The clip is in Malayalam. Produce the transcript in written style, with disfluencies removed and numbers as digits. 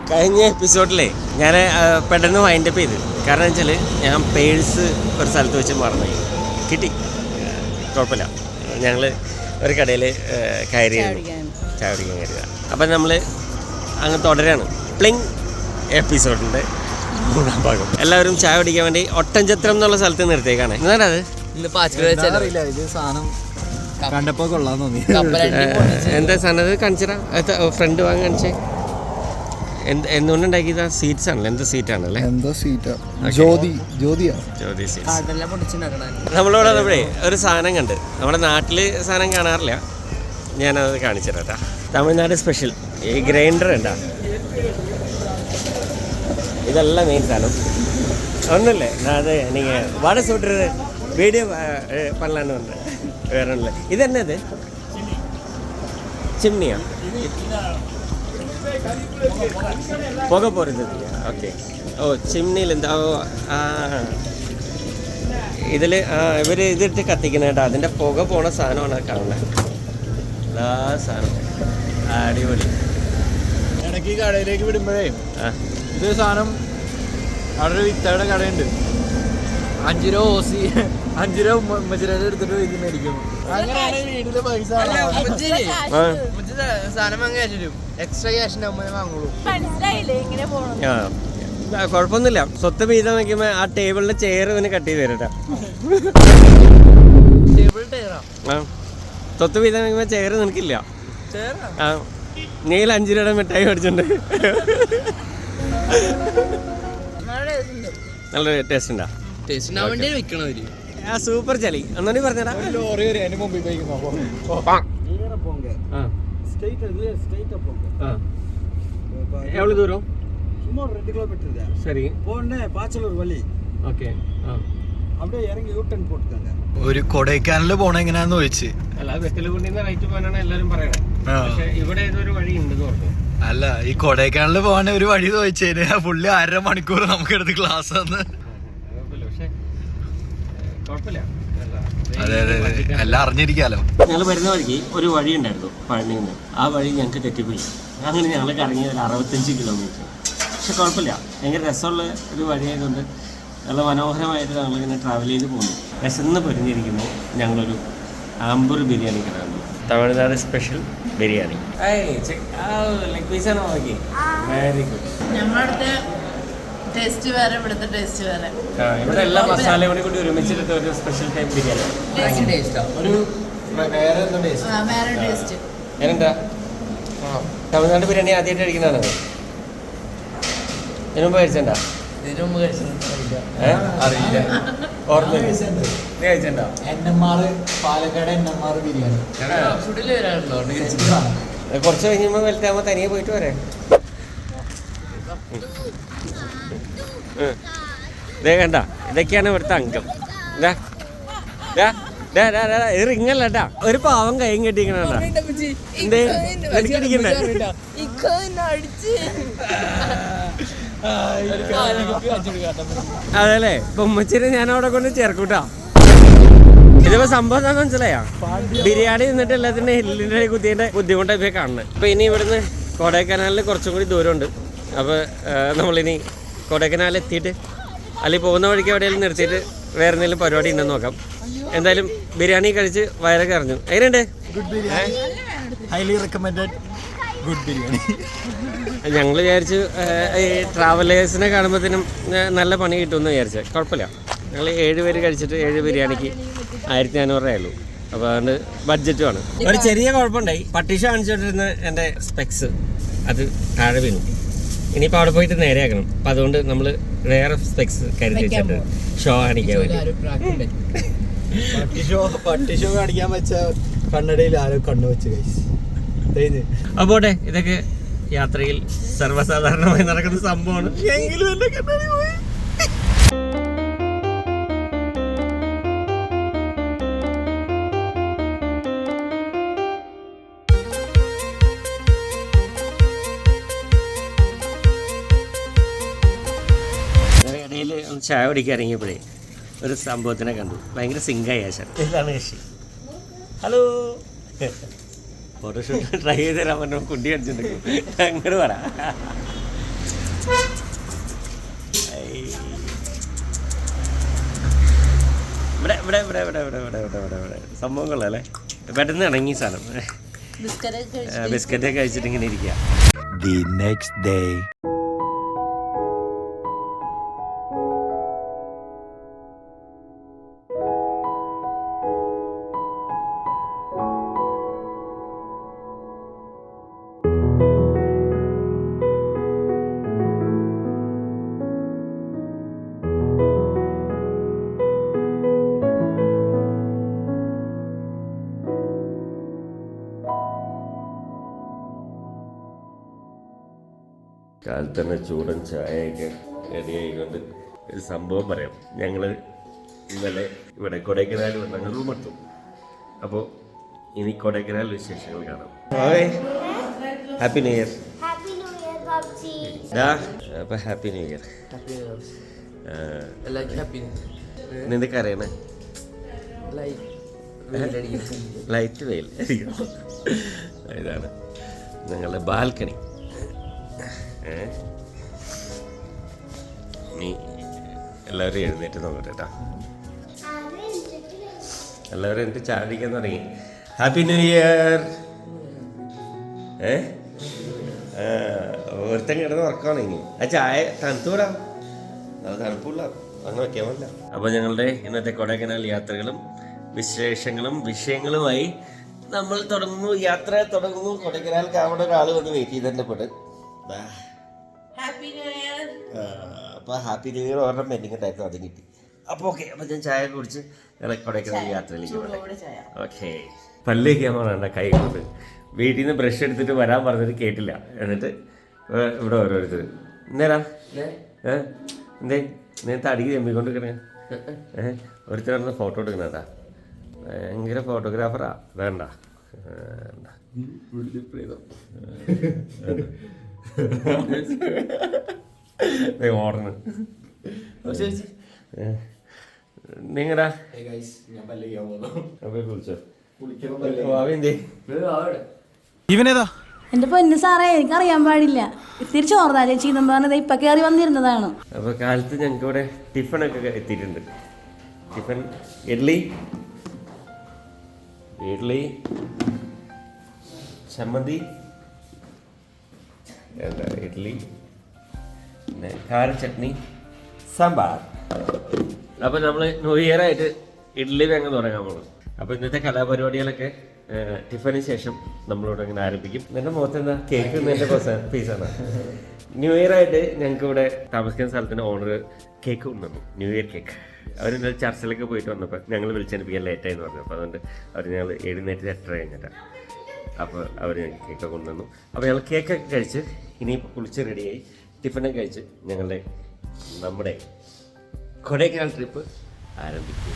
കഴിഞ്ഞ എപ്പിസോഡിലേ ഞാൻ പെട്ടെന്ന് വൈൻഡപ്പ് ചെയ്ത്. കാരണം വെച്ചാൽ ഞാൻ പേഴ്സ് ഒരു സ്ഥലത്ത് വെച്ച് മറന്നുപോയി. കിട്ടി, കുഴപ്പമില്ല. ഞങ്ങൾ ഒരു കടയിൽ കയറി ചായ കുടിക്കാൻ കയറുക. അപ്പം നമ്മൾ അങ്ങ് തുടരാണ് പ്ലിങ് എപ്പിസോഡിൻ്റെ 3-ാം ഭാഗം. എല്ലാവരും ചായ കുടിക്കാൻ വേണ്ടി ഒട്ടൻചത്രം എന്നുള്ള സ്ഥലത്ത് നിർത്തിയേക്കാണ്. എന്താണ് അത്? എന്താ സാധനം? അത് കാണിച്ചറാ, ഫ്രണ്ട് വാങ്ങി കാണിച്ചേ. എന്തുകൊണ്ട് ഉണ്ടാക്കിയത്? സീറ്റ്സ് ആണല്ലോ. എന്ത് സീറ്റാണല്ലേ? നമ്മളിവിടെ വന്നപ്പോഴേ ഒരു സാധനം കണ്ട്. നമ്മുടെ നാട്ടിൽ സാധനം കാണാറില്ല. ഞാനത് കാണിച്ചു തരാം കേട്ടോ. തമിഴ്നാട് സ്പെഷ്യൽ ഈ ഗ്രൈൻഡർ ഉണ്ടാ. ഇതല്ല മെയിൻ സാധനം. ഒന്നുമില്ലേ അത് நீங்கள் வடை சுடுறது வீடியோ பண்ணலான்னு வந்தேன். வேற ஒன்றும் இல்லை. இது என்னது? சிம்னியா? புகை போகிறது. ஓகே. ഓ ചിമ്മിനിയിൽ എന്താ ഇതിൽ ഇവർ ഇതിട്ട് കത്തിക്കുന്ന കേട്ടോ. അതിൻ്റെ പുക പോണ സാധനമാണ് കാണുന്നത്. എല്ലാ സാധനം അടിപൊളി. ഇടയ്ക്ക് കടയിലേക്ക് വിടുമ്പോഴേ ഇത് സാധനം അവിടെ ഒരു വിത്തയുടെ കടയുണ്ട്. 5 രൂപ ഓസി 5 രൂപ ഉമ്മച്ചിരയുടെ എടുത്തിട്ട് ഇത് മേടിക്കുന്നു. അങ്ങനെയാണ് വീട്ടില് പൈസ സാധനം വാങ്ങി തരും. എക്സ്ട്രാ ക്യാഷിന്റെ അമ്മ വാങ്ങുള്ളൂ. കുഴപ്പമൊന്നുമില്ല. സ്വത്ത് വീതം വയ്ക്കുമ്പോൾ ആ ടേബിളിന്റെ ചെയർ ഇവന് കട്ട് ചെയ്ത് തരട്ടാ. സ്വത്ത് വീതം വയ്ക്കുമ്പോൾ ചെയർ നിനക്കില്ല. നീല 5 രൂപയുടെ മിഠായി മേടിച്ചിട്ടുണ്ട്. നല്ല ടേസ്റ്റ് ഉണ്ടാ. സൂപ്പർ ചളി ഒന്നോടി പറഞ്ഞടാ. എவ்வளவு ദൂരം? சுமார் 2 கிலோமீட்டர் தான். சரி. போனே பாச்சலூர் வழி. ഓക്കേ. அப்படியே இறங்கி யூ-டர்ன் போட்டுட்டாங்க. ഒരു കൊടൈക്കനാലിൽ പോണ എങ്ങനെയാന്ന് ചോദിച്ചു. അല്ല വെറ്റലുകുണ്ടിന്ന് റൈറ്റ് പോകാനാണ് എല്ലാരും പറയണത്. പക്ഷേ ഇവിടെ ഏതൊരു വഴി ഉണ്ടെന്ന് പറഞ്ഞു. അല്ല ഈ കൊടൈക്കനാലിൽ പോകാൻ ഒരു വഴി ചോദിച്ചേന് പുള്ളി 1.5 മണിക്കൂർ നമുക്ക് എടുത്ത് ക്ലാസ് തന്ന്. കുഴപ്പമില്ല. അതെ അതെ എല്ലാം അറിഞ്ഞിരിക്കാലോ. ഞങ്ങൾ വരുന്ന വഴിക്ക് ഒരു വഴി ഉണ്ടായിരുന്നു പഴനിയിൽ നിന്ന്. ആ വഴി ഞങ്ങൾക്ക് തെറ്റിപ്പോയി. അങ്ങനെ ഞങ്ങൾ കറങ്ങിയ ഒരു 65 കിലോമീറ്റർ. പക്ഷെ കുഴപ്പമില്ല, ഭയങ്കര രസമുള്ള ഒരു വഴിയായതുകൊണ്ട് നല്ല മനോഹരമായിട്ട് ഞങ്ങളിങ്ങനെ ട്രാവൽ ചെയ്ത് പോകുന്നു. വിശന്ന് പൊരിഞ്ഞിരിക്കുന്നു. ഞങ്ങളൊരു ആമ്പൂർ ബിരിയാണി കിടന്നു. തമിഴ്നാട് സ്പെഷ്യൽ ബിരിയാണി. ലെഗ് പീസാണോ? Okay, very good. ഞങ്ങളുടെ ടേസ്റ്റ് വേറെ, ഇവിടുത്തെ ടേസ്റ്റ് വേറെ. ഇവിടെ എല്ലാ മസാലയും കൂടി ഒരുമിച്ചെടുത്ത ഒരു സ്പെഷ്യൽ ടൈപ്പ് ബിരിയാണി. വേറെ ടേസ്റ്റ്. എന്താ തമിഴ്നാട് ബിരിയാണി ആദ്യമായിട്ട് കഴിക്കുന്നതാണ്? ഇതിനു മുമ്പ് കഴിച്ചിട്ടുണ്ടോ? അറിയില്ല. കഴിച്ചിട്ടുണ്ടോ? പാലക്കാട് ബിരിയാണി കുറച്ച് കഴിഞ്ഞുമ്പോ വലുതാകുമ്പോ തനിയെ പോയിട്ട് വരെ. ഇതേ കണ്ട, ഇതൊക്കെയാണ് ഇവിടുത്തെ അംഗം. റിങ്ങല്ലട്ടാ, ഒരു പാവം കൈയും കെട്ടിക്കണ. എന്തേ അടിക്കണ്ടേ? അതല്ലേ ഉമ്മച്ചിനെ ഞാൻ അവിടെ കൊണ്ട് ചേർക്കൂട്ടാ. ഇതിപ്പോ സംഭവം എന്താ മനസ്സിലായാ? ബിരിയാണി നിന്നിട്ട് എല്ലാത്തിനും എല്ലിൻ്റെ കുത്തിയുടെ ബുദ്ധിമുട്ടായി കാണുന്നത്. ഇപ്പൊ ഇനി ഇവിടുന്ന് കൊടൈക്കനാലിൽ കുറച്ചും കൂടി ദൂരമുണ്ട്. അപ്പോൾ നമ്മളിനി കൊടൈക്കനാൽ എത്തിയിട്ട് അല്ലെങ്കിൽ പോകുന്ന വഴിക്ക് എവിടെയെങ്കിലും നിർത്തിയിട്ട് വേറെ എന്തെങ്കിലും പരിപാടി ഉണ്ടെന്ന് നോക്കാം. എന്തായാലും ബിരിയാണി കഴിച്ച് വയറൊക്കെ അറിഞ്ഞു. എങ്ങനെയുണ്ട്? Good biryani, highly recommended. Good biryani. ഞങ്ങൾ വിചാരിച്ചു ഈ ട്രാവലേഴ്സിനെ കാണുമ്പോഴത്തേനും നല്ല പണി കിട്ടുമെന്ന് വിചാരിച്ചത്. കുഴപ്പമില്ല. ഞങ്ങൾ 7 പേര് കഴിച്ചിട്ട് 7 ബിരിയാണിക്ക് 1400 രൂപയുള്ളൂ. അപ്പോൾ അതുകൊണ്ട് ബഡ്ജറ്റുമാണ്. ഒരു ചെറിയ കുഴപ്പമുണ്ടായി. പട്ടീഷ കാണിച്ചുകൊണ്ടിരുന്ന എൻ്റെ സ്പെക്സ് അത് താഴെ വീണു. ഇനിയിപ്പോൾ അവിടെ പോയിട്ട് നേരെയാക്കണം. അപ്പം അതുകൊണ്ട് നമ്മൾ വേറെ സ്പെക്സ് കരുതി വെച്ചിട്ട് ഷോ കാണിക്കാൻ വേണ്ടി. പട്ടിഷോ കാണിക്കാൻ വെച്ച കണ്ണടയിൽ ആരോ കണ്ണു വെച്ച് കഴിച്ചു. അപ്പോട്ടെ, ഇതൊക്കെ യാത്രയിൽ സർവ്വസാധാരണമായി നടക്കുന്ന സംഭവമാണ്. എങ്കിലും എൻ്റെ കണ്ണാടി പോയി. ഇടയിൽ ചായ കുടിക്കാൻ ഇറങ്ങിയപ്പോഴേ ഒരു സംഭവത്തിനെ കണ്ടു. ഭയങ്കര സിങ്കായി ആശാൻ. ഇതാണ് കക്ഷി. ഹലോ, ഫോട്ടോഷൂട്ട് ട്രൈ ചെയ്ത് തരാൻ പറഞ്ഞു. കുണ്ടി അടിച്ചിട്ടുണ്ടെങ്കിൽ അങ്ങനെ പറ. ഇവിടെ സംഭവം കൊള്ളാല്ലേ, പെട്ടെന്ന് ഇണങ്ങി സാധനം. ബിസ്ക്കറ്റ് കഴിച്ചിട്ട് ഇങ്ങനെ ഇരിക്കുക. The next day. കാലത്ത് തന്നെ ചൂടൻ ചായയൊക്കെ റെഡിയായിക്കൊണ്ട് ഒരു സംഭവം പറയാം. ഞങ്ങൾ ഇന്നലെ ഇവിടെ കൊടൈക്കനാൽ ഞങ്ങൾ റൂമെടുത്തു. അപ്പോൾ ഇനി കൊടൈക്കനാൽ വിശേഷങ്ങൾ കാണാം. Happy new year. അപ്പോൾ ഹാപ്പി ന്യൂ ഇയർ. നിനക്ക് അറിയണേ ലൈറ്റ് വെയിൽ. ഇതാണ് ഞങ്ങളുടെ ബാൽക്കണി. നീ എല്ലാവരും എഴുന്നേറ്റ് നോക്കട്ടെ കേട്ടോ. എല്ലാവരും എന്നിട്ട് ചാടിക്കാൻ തുടങ്ങി. Happy new year. ഒരുത്തൻ കിടന്ന് ഉറക്കമാണ്. ഇനി ആ ചായ തണുത്തുവിടാം, അത് തണുപ്പില്ല, അങ്ങനെ വയ്ക്കാൻ പറ്റില്ല. അപ്പോൾ ഞങ്ങളുടെ ഇന്നത്തെ കൊടൈക്കനാൽ യാത്രകളും വിശേഷങ്ങളും വിഷയങ്ങളുമായി നമ്മൾ തുടങ്ങുന്നു. യാത്ര തുടങ്ങുന്നു. കൊടൈക്കനാൽക്ക് അവിടെ ഒരാൾ വന്ന് വെയിറ്റ് ചെയ്തിട്ടുണ്ട്. പെട്ട് അപ്പോൾ happy new year order pending ഉണ്ടായിരുന്നു, അത് കിട്ടി. അപ്പോൾ ഓക്കെ, അപ്പോൾ ഞാൻ ചായ കുടിച്ച് കൊടൈക്കനാൽ യാത്രയിലേക്ക് പോകാം. ഓക്കെ, പല്ലേക്കാൻ വേണ്ട കൈ കൊണ്ട് വീട്ടിൽ നിന്ന് ബ്രഷ് എടുത്തിട്ട് വരാൻ പറഞ്ഞിട്ട് കേട്ടില്ല. എന്നിട്ട് ഇവിടെ ഓരോരുത്തർ എന്തേരാ എന്തേ നേരത്തെ അടിക്ക് ചെമ്പിക്കൊണ്ടിരിക്കണേ. ഒരുത്തർ നടന്ന് ഫോട്ടോ എടുക്കണേട്ടാ, ഭയങ്കര ഫോട്ടോഗ്രാഫറാ. വേണ്ട ഓടണ് നിങ്ങടാ കുളിച്ചോ? ഇവനേതാ? എന്റെ പൊന്നു സാറേ, എനിക്കറിയാൻ പാടില്ല. ഇത്തിരി ചോർന്നാ ചേച്ചി എന്ന് പറഞ്ഞത് ഇപ്പൊ കയറി വന്നിരുന്നതാണ്. അപ്പൊ കാലത്ത് ഞങ്ങൾക്ക് ഇവിടെ ടിഫണൊക്കെ എത്തിയിട്ടുണ്ട്. ടിഫൻ ഇഡ്ലി ചമ്മന്തി, ഇഡ്ലി, പിന്നെ കാര ചട്നി, സാമ്പാർ. അപ്പോൾ നമ്മൾ ന്യൂ ഇയർ ആയിട്ട് ഇഡ്ഡലി വേഗം തുടങ്ങാൻ പോകും. അപ്പോൾ ഇന്നത്തെ കലാപരിപാടികളൊക്കെ ടിഫിന് ശേഷം നമ്മളിവിടെ ഇങ്ങനെ ആരംഭിക്കും. എൻ്റെ മുഖത്ത് എന്താ കേക്ക് എൻ്റെ പീസാണ്. ന്യൂ ഇയർ ആയിട്ട് ഞങ്ങൾക്ക് ഇവിടെ താമസിക്കുന്ന സ്ഥലത്തിൻ്റെ ഓണർ കേക്ക് കൊണ്ടുവന്നു, ന്യൂ ഇയർ കേക്ക്. അവർ ഇന്നലെ ചർച്ചിലൊക്കെ പോയിട്ട് വന്നപ്പോൾ ഞങ്ങൾ വിളിച്ചനുപ്പിക്കാൻ ലേറ്റായെന്ന് പറഞ്ഞു. അപ്പോൾ അതുകൊണ്ട് അവർ ഞങ്ങൾ എഴുന്നേറ്റ് 8:30 കഴിഞ്ഞിട്ടാണ്. അപ്പോൾ അവർ ഞങ്ങൾക്ക് കേക്കൊക്കെ കൊണ്ടുവന്നു. അപ്പോൾ ഞങ്ങൾ കേക്കൊക്കെ കഴിച്ച് ഇനിയിപ്പോൾ കുളിച്ച് റെഡിയായി ടിഫിനൊക്കെ കഴിച്ച് നമ്മുടെ കൊടൈക്കനാൽ ട്രിപ്പ് ആരംഭിക്കും.